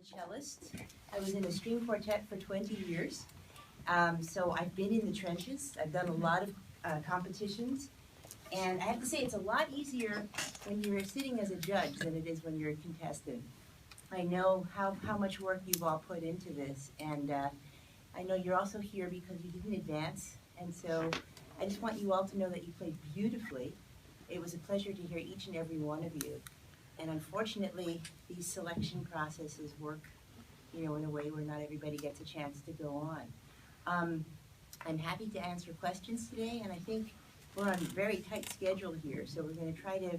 a cellist. I was in a string quartet for 20 years. So I've been in the trenches. I've done a lot of competitions. And I have to say, it's a lot easier when you're sitting as a judge than it is when you're a contestant. I know how much work you've all put into this. And I know you're also here because you didn't advance. And so I just want you all to know that you played beautifully. It was a pleasure to hear each and every one of you. And unfortunately, these selection processes work, in a way where not everybody gets a chance to go on. I'm happy to answer questions today, and I think we're on a very tight schedule here, so we're going to try to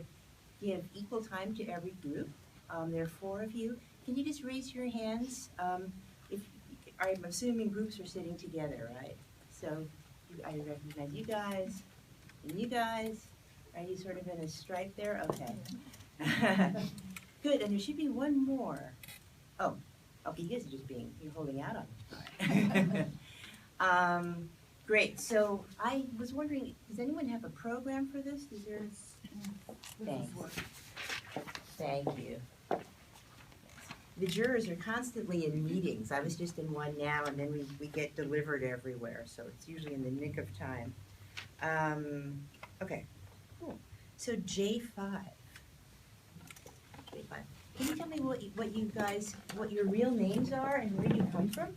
give equal time to every group. There are 4 of you. Can you just raise your hands? I'm assuming groups are sitting together, right? So I recognize you guys, and you guys. Are you sort of in a stripe there? Okay. Good, and there should be one more. Oh, okay, you guys are just you're holding out on me. Great, so I was wondering, does anyone have a program for this? Is there? Thanks. Thank you. The jurors are constantly in meetings. I was just in one now, and then we get delivered everywhere, so it's usually in the nick of time. Okay, cool. So J5. Can you tell me what your real names are and where you come from?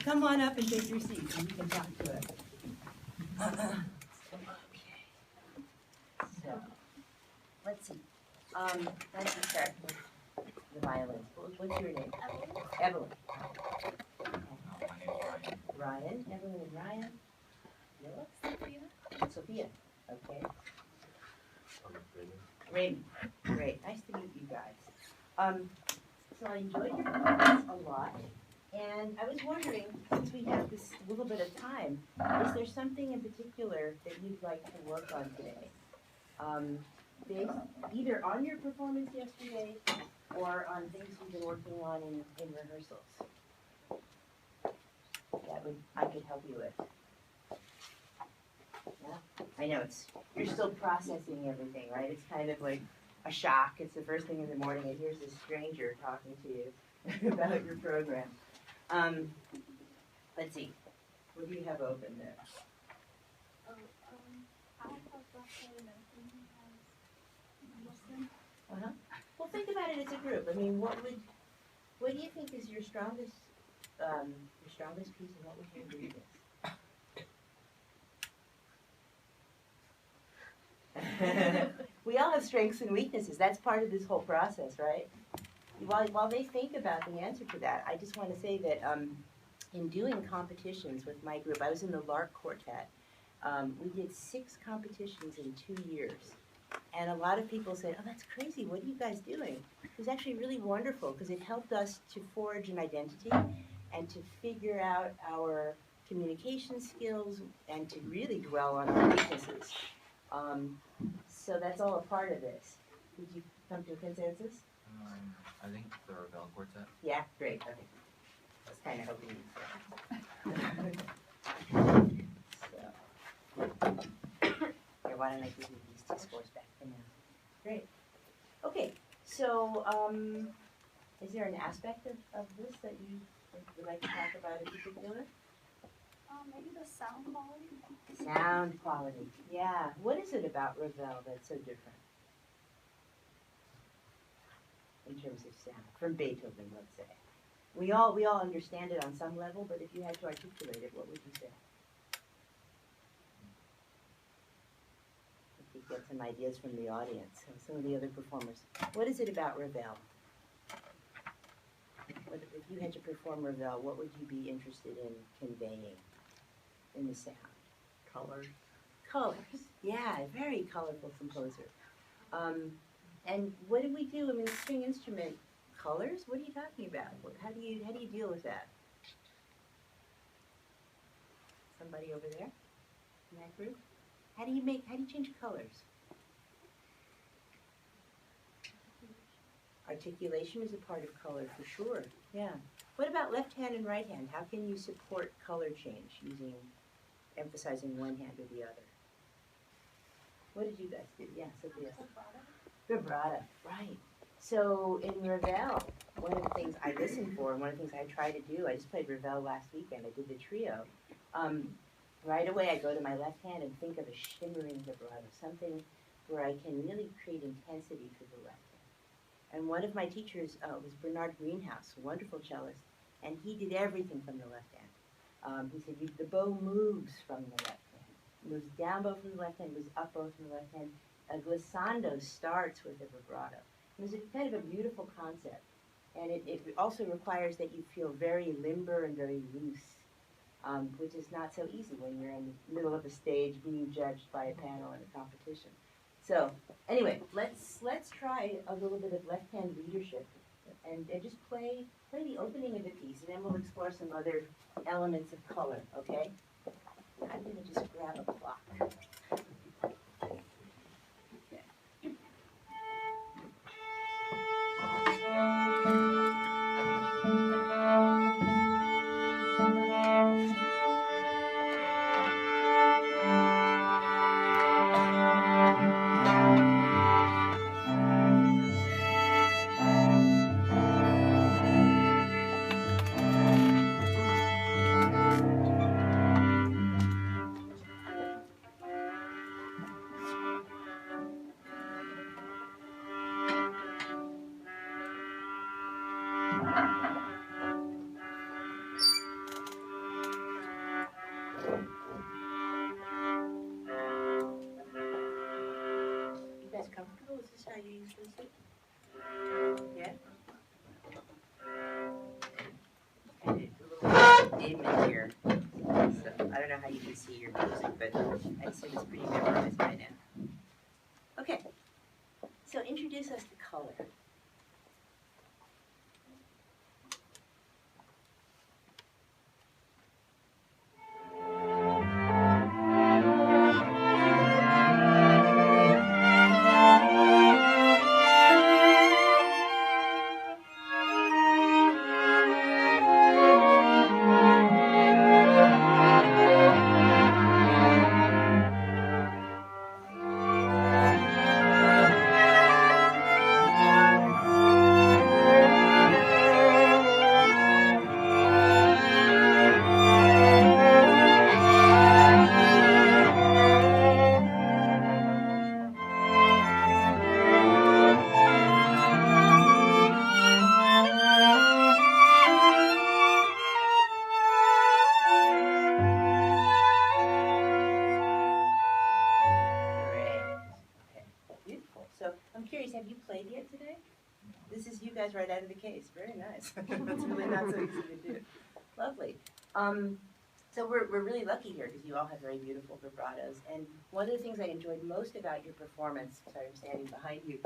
Come on up and take your seats and you can talk to us. Okay. So, let's see. Let's start with the violins. What's your name? Evelyn. Ryan. Evelyn and Ryan. Noah? Sophia. Okay. Raymond. Great. Nice to meet you guys. So I enjoyed your performance a lot. And I was wondering, since we have this little bit of time, is there something in particular that you'd like to work on today? Based either on your performance yesterday or on things you've been working on in rehearsals? I could help you with. Yeah, I know you're still processing everything, right? It's kind of like a shock. It's the first thing in the morning, and here's this stranger talking to you about your program. Let's see. What do you have open there? Well, think about it as a group. I mean, what do you think is your strongest piece, and what would your weakness? We all have strengths and weaknesses. That's part of this whole process, right? While they think about the answer to that, I just want to say that in doing competitions with my group, I was in the Lark Quartet. We did 6 competitions in 2 years. And a lot of people said, oh, that's crazy. What are you guys doing? It was actually really wonderful because it helped us to forge an identity and to figure out our communication skills and to really dwell on our weaknesses. So that's all a part of this. Did you come to a consensus? I think the Rebel Quartet. Yeah, great. Okay. I was kind of hoping you'd say. Here, why don't I give you these 2 scores back for now? Great. Okay, so is there an aspect of this that you would like to talk about in particular? Maybe the sound quality. Sound quality, yeah. What is it about Ravel that's so different in terms of sound from Beethoven, let's say? We all understand it on some level, but if you had to articulate it, what would you say? If you get some ideas from the audience and some of the other performers. What is it about Ravel? If you had to perform Ravel, what would you be interested in conveying in the sound? Colors. Colors, yeah, very colorful composer. And what do we do? I mean, string instrument colors. What are you talking about? How do you deal with that? Somebody over there in that group. How do you change colors? Articulation is a part of color for sure. Yeah. What about left hand and right hand? How can you support color change emphasizing one hand or the other? What did you guys do? Yeah, Sophia. Vibrato. Vibrato, right. So in Ravel, one of the things I listen for and one of the things I try to do, I just played Ravel last weekend, I did the trio. Right away I go to my left hand and think of a shimmering vibrato, something where I can really create intensity through the left hand. And one of my teachers was Bernard Greenhouse, a wonderful cellist, and he did everything from the left hand. He said the bow moves from the left hand, moves down bow from the left hand, moves up bow from the left hand. A glissando starts with a vibrato. It was a kind of a beautiful concept, and it also requires that you feel very limber and very loose, which is not so easy when you're in the middle of a stage being judged by a panel in a competition. So anyway, let's try a little bit of left-hand leadership, and just play the opening of the piece, and then we'll explore some other elements of color. Okay? I'm going to just grab a clock. You guys comfortable? Is this how you usually sit? Yeah? Kind of a little dim in here. So I don't know how you can see your music, but I assume it's pretty memorized by now. Okay. So introduce us to color. Have you played yet today? This is you guys right out of the case. Very nice. That's really not so easy to do. Lovely. So we're really lucky here because you all have very beautiful vibratos. And one of the things I enjoyed most about your performance, sorry, I'm standing behind you.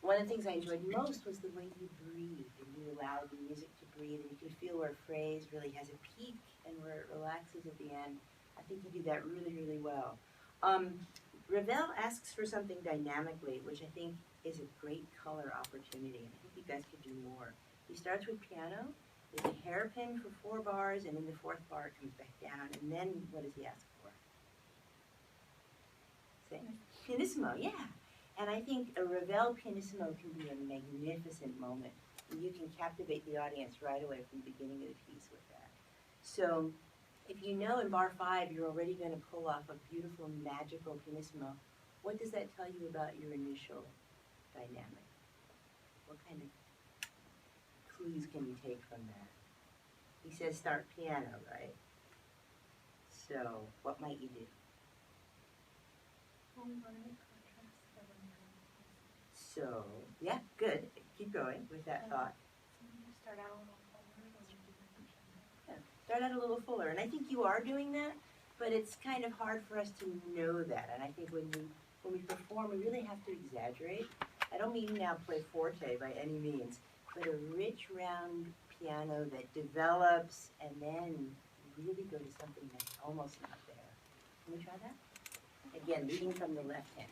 One of the things I enjoyed most was the way you breathe, and you allowed the music to breathe, and you can feel where a phrase really has a peak and where it relaxes at the end. I think you do that really, really well. Ravel asks for something dynamically, which I think is a great color opportunity, and I think you guys could do more. He starts with piano, there's a hairpin for 4 bars, and in the 4th bar it comes back down, and then what does he ask for? Say, pianissimo, yeah. And I think a Ravel pianissimo can be a magnificent moment. You can captivate the audience right away from the beginning of the piece with that. So if you know in bar 5 you're already going to pull off a beautiful, magical pianissimo, what does that tell you about your initial dynamic? What kind of clues can you take from that? He says start piano, right? So what might you do? So, yeah, good. Keep going with that thought. Start out a little fuller. Yeah, start out a little fuller. And I think you are doing that, but it's kind of hard for us to know that. And I think when we perform, we really have to exaggerate. I don't mean now play forte by any means, but a rich, round piano that develops and then really go to something that's almost not there. Can we try that? Again, leading from the left hand.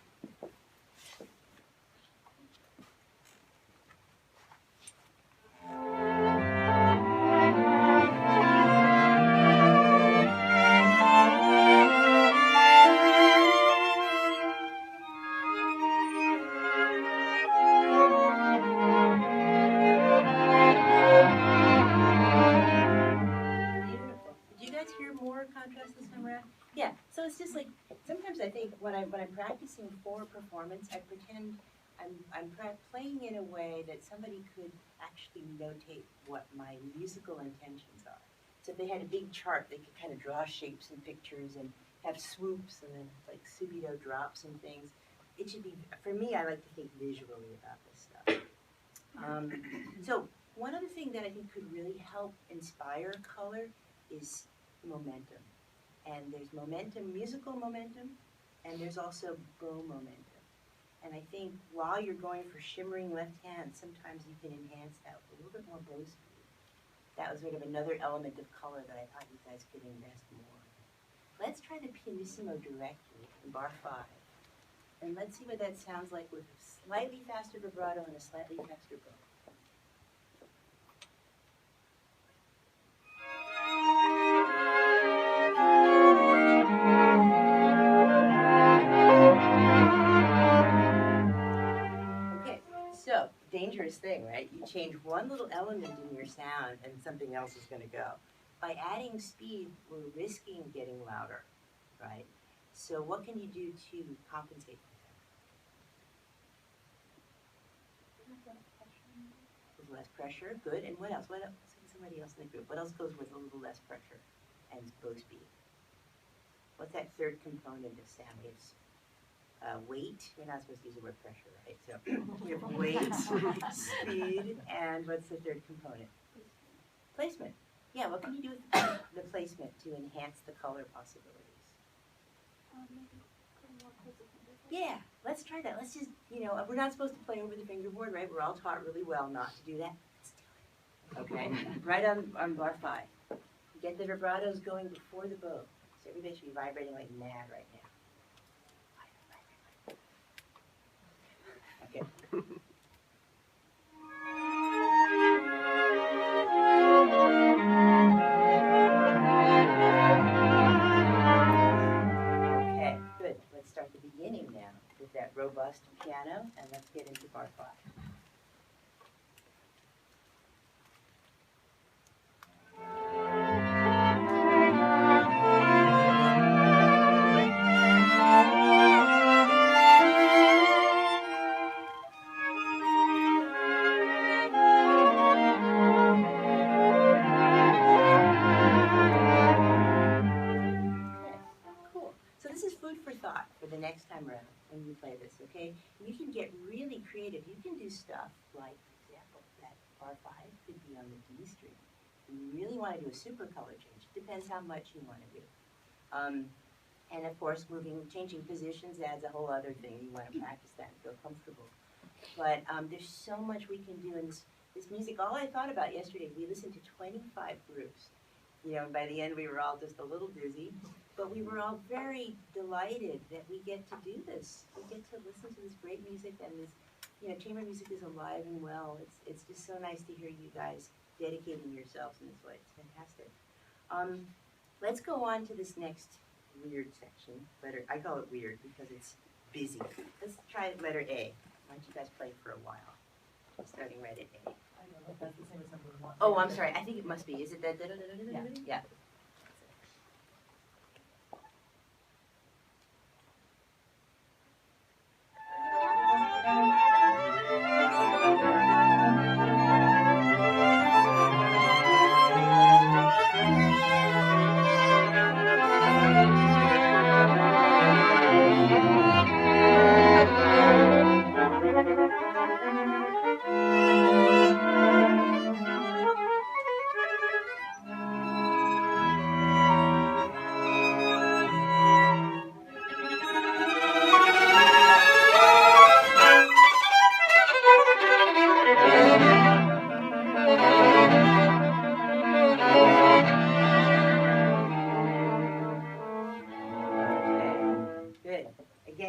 I'm practicing for performance, I pretend I'm playing in a way that somebody could actually notate what my musical intentions are. So if they had a big chart, they could kind of draw shapes and pictures and have swoops and then like subito drops and things. It should be, for me, I like to think visually about this stuff. So one other thing that I think could really help inspire color is momentum. And there's momentum, musical momentum, and there's also bow momentum. And I think while you're going for shimmering left hand, sometimes you can enhance that with a little bit more bow speed. That was sort of another element of color that I thought you guys could invest more in. Let's try the pianissimo directly in bar 5. And let's see what that sounds like with a slightly faster vibrato and a slightly faster bow. Okay, so dangerous thing, right? You change one little element in your sound and something else is going to go. By adding speed, we're risking getting louder, right? So what can you do to compensate for that? A little less pressure, good. And what else? What else? Somebody else in the group. What else goes with a little less pressure and bow speed? What's that third component of sound? We have weight. We're not supposed to use the word pressure, right? So we have weight, speed, and what's the third component? Placement. Yeah, what can you do with the placement to enhance the color possibilities? Maybe putting more towards the finger. Yeah, let's try that. Let's just, we're not supposed to play over the fingerboard, right? We're all taught really well not to do that. Let's do it. Okay, right on bar 5. Get the vibratos going before the bow. So everybody should be vibrating like mad right now. Okay. Okay, good. Let's start the beginning now with that robust piano, and let's get into bar 5. For the next time around when you play this, okay? You can get really creative. You can do stuff like, for example, that bar 5 could be on the D string. You really want to do a super color change. It depends how much you want to do. And of course, changing positions adds a whole other thing. You want to practice that and feel comfortable. But there's so much we can do in this music. All I thought about yesterday, we listened to 25 groups. And by the end we were all just a little dizzy, but we were all very delighted that we get to do this. We get to listen to this great music, and this, chamber music is alive and well. It's just so nice to hear you guys dedicating yourselves in this way. It's fantastic. Let's go on to this next weird section. I call it weird because it's busy. Let's try letter A. Why don't you guys play for a while? Starting right at A. I don't know if that's the same as number 1. Oh, I'm sorry. I think it must be. Is it that? Yeah. Yeah.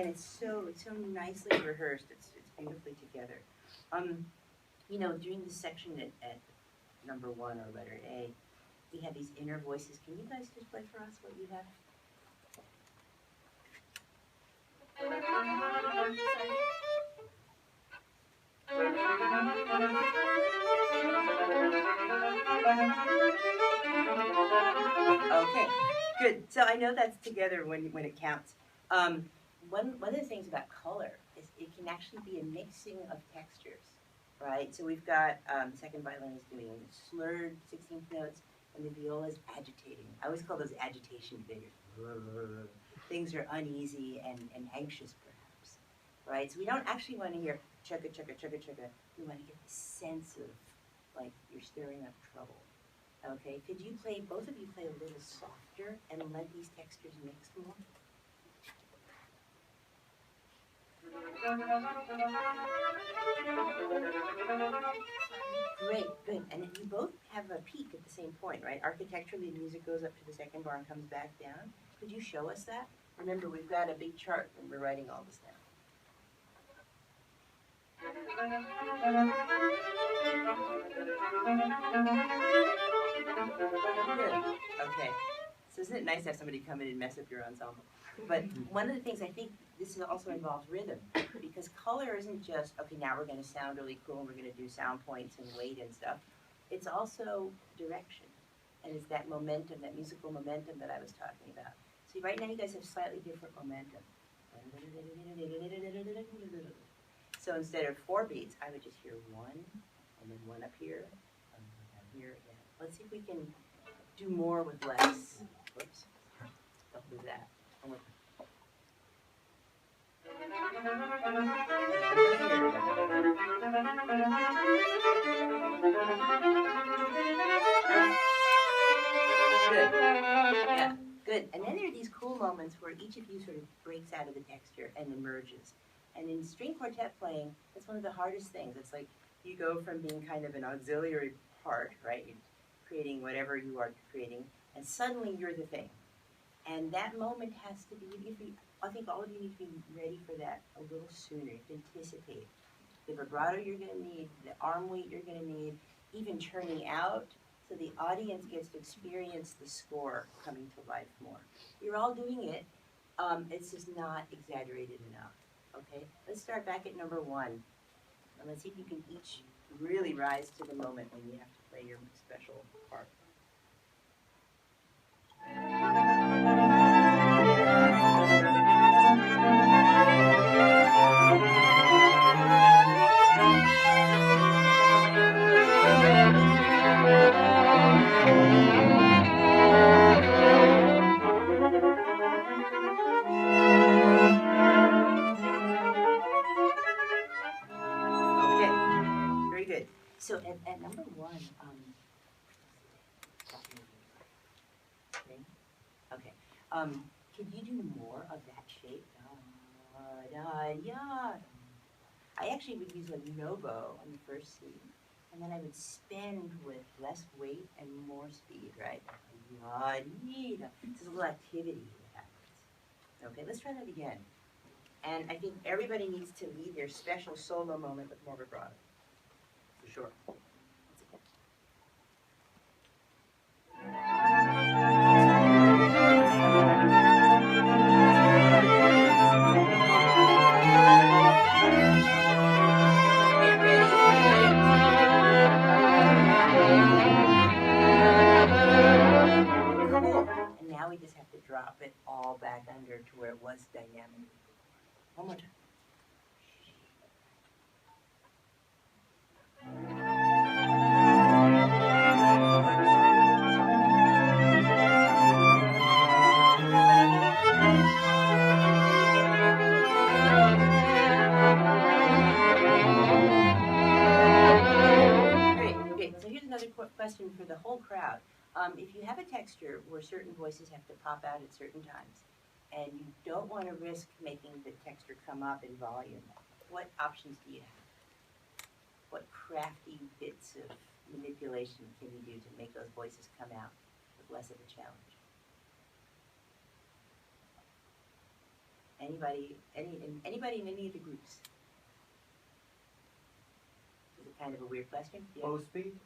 It's so nicely rehearsed. It's beautifully together. During this section at number 1 or letter A, we have these inner voices. Can you guys just play for us what you have? Okay, good. So I know that's together when it counts. one of the things about color is it can actually be a mixing of textures, right? So we've got second violin is doing slurred 16th notes, and the viola is agitating. I always call those agitation figures. Things are uneasy and anxious, perhaps, right? So we don't actually want to hear chugga chugga chugga chugga. We want to get the sense of like you're stirring up trouble. Okay, could you play, both of you play a little softer and let these textures mix more? Great, good. And if you both have a peak at the same point, right? Architecturally, the music goes up to the second bar and comes back down. Could you show us that? Remember, we've got a big chart when we're writing all this down. Good. Okay. So isn't it nice to have somebody come in and mess up your ensemble? But one of the things I think this also involves rhythm, because color isn't just, okay, now we're going to sound really cool and we're going to do sound points and weight and stuff. It's also direction. And it's that momentum, that musical momentum that I was talking about. See, right now you guys have slightly different momentum. So instead of 4 beats, I would just hear 1, and then 1 up here, and down here again. Let's see if we can do more with less. Whoops. Don't do that. One more time. Good. Yeah, good. And then there are these cool moments where each of you sort of breaks out of the texture and emerges. And in string quartet playing, that's one of the hardest things. It's like you go from being kind of an auxiliary part, right? You're creating whatever you are creating, and suddenly you're the thing. And that moment has to be, I think all of you need to be ready for that a little sooner. You have to anticipate the vibrato you're going to need, the arm weight you're going to need, even turning out so the audience gets to experience the score coming to life more. You're all doing it. It's just not exaggerated enough. Okay, let's start back at number 1. And let's see if you can each really rise to the moment when you have to play your special part. So at number 1, okay, could you do more of that shape? Da, da, ya. I actually would use a no bow on the first C, and then I would spend with less weight and more speed, right? Ya, dee, da. It's a little activity that happens. Okay, let's try that again. And I think everybody needs to lead their special solo moment with more vibrato. For sure. Cool. And now we just have to drop it all back under to where it was dynamic. One more time. Question for the whole crowd. If you have a texture where certain voices have to pop out at certain times, and you don't want to risk making the texture come up in volume, what options do you have? What crafty bits of manipulation can you do to make those voices come out with less of a challenge? Anybody in any of the groups? Is it kind of a weird question? Yeah. Bow speed?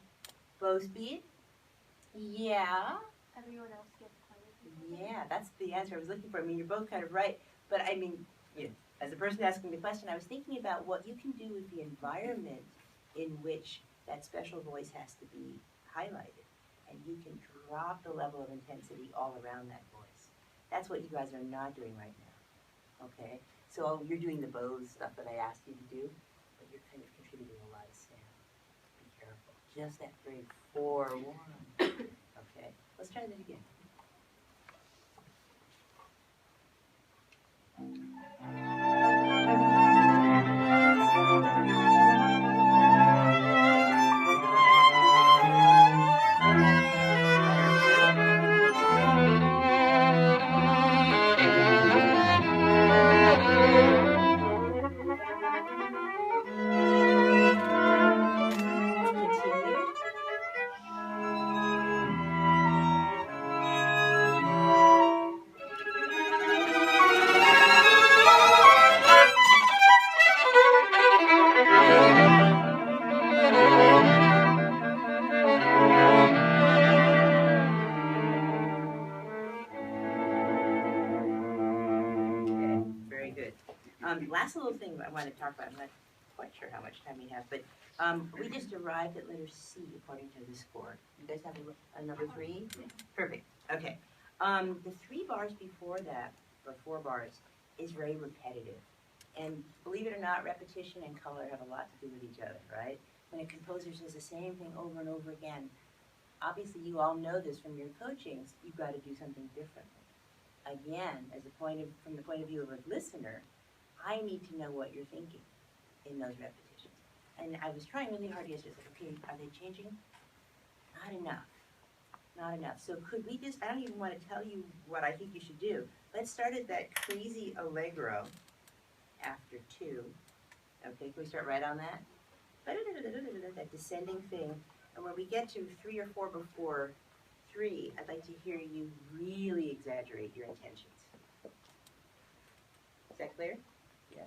Bow speed? Yeah. Everyone else gets quiet. Yeah, that's the answer I was looking for. I mean, you're both kind of right. But I mean, you know, as the person asking the question, I was thinking about what you can do with the environment in which that special voice has to be highlighted. And you can drop the level of intensity all around that voice. That's what you guys are not doing right now. Okay? So you're doing the bows stuff that I asked you to do, but you're kind of contributing a lot of sound. Be careful. Just that very 4-1. Okay, let's try that again. Continue. Okay, very good. Last little thing I want to talk about, I'm not quite sure how much time we have, but we just arrived at letter C according to the score. You guys have a number 3? Perfect, okay. The 3 bars before that, or 4 bars, is very repetitive. And believe it or not, repetition and color have a lot to do with each other, right? When a composer says the same thing over and over again, obviously you all know this from your coachings, you've got to do something differently. Again, from the point of view of a listener, I need to know what you're thinking in those repetitions. And I was trying really hard yesterday. Okay, are they changing? Not enough. Not enough. So could we just, I don't even want to tell you what I think you should do. Let's start at that crazy allegro after 2. Okay, can we start right on that? That descending thing. And when we get to 3 or 4 before 3, I'd like to hear you really exaggerate your intentions. Is that clear? Yeah.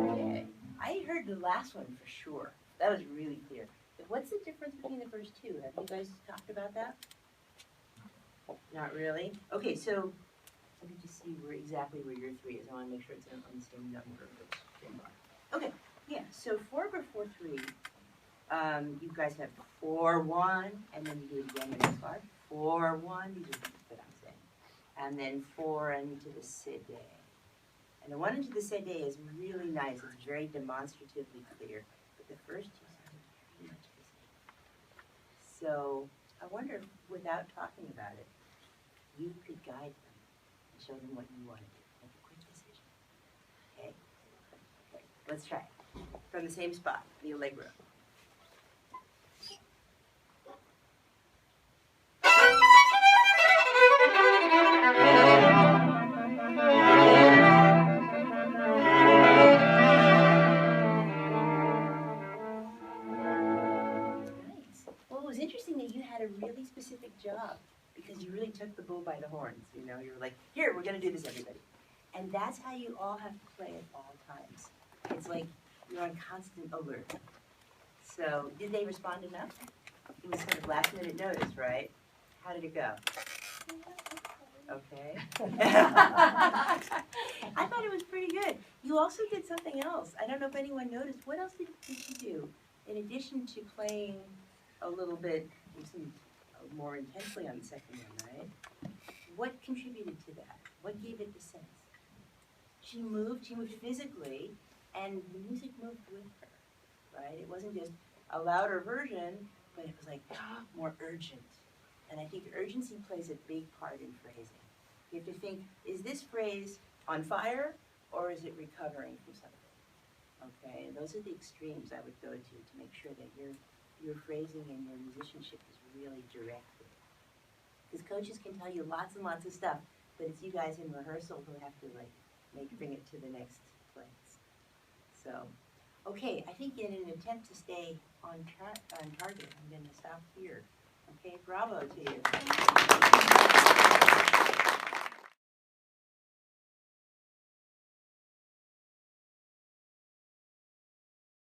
Okay. I heard the last one for sure. That was really clear. But what's the difference between the first 2? Have you guys talked about that? Not really? Okay, so let me just see exactly where your 3 is. I want to make sure it's on the same number of the bar. Okay, yeah, so 4 before 3, you guys have 4-1, and then you do it again in the next bar. 4-1, these are what I'm saying. And then 4 into the cede. And the 1 into the cede is really nice. It's very demonstratively clear. But the first 2 sound very much the same. So I wonder if, without talking about it, you could guide them and show them what you want to do. Make a quick decision. Okay? Okay, let's try it. From the same spot, the allegro. Nice. Well, it was interesting that you had a really specific job because you really took the bull by the horns. You know, you were like, here, we're going to do this, everybody. And that's how you all have to play at all times. It's like you're on constant alert. So, did they respond enough? It was sort of last minute notice, right? How did it go? Okay. I thought it was pretty good. You also did something else. I don't know if anyone noticed. What else did you do? In addition to playing a little bit more intensely on the second one, right? What contributed to that? What gave it the sense? She moved physically, and the music moved with her, right? It wasn't just a louder version, but it was like more urgent. And I think urgency plays a big part in phrasing. You have to think, is this phrase on fire, or is it recovering from something? Okay, and those are the extremes I would go to make sure that your phrasing and your musicianship is really directed. Because coaches can tell you lots and lots of stuff, but it's you guys in rehearsal who have to bring it to the next place. So, okay, I think in an attempt to stay on target, I'm going to stop here. Okay, bravo to you.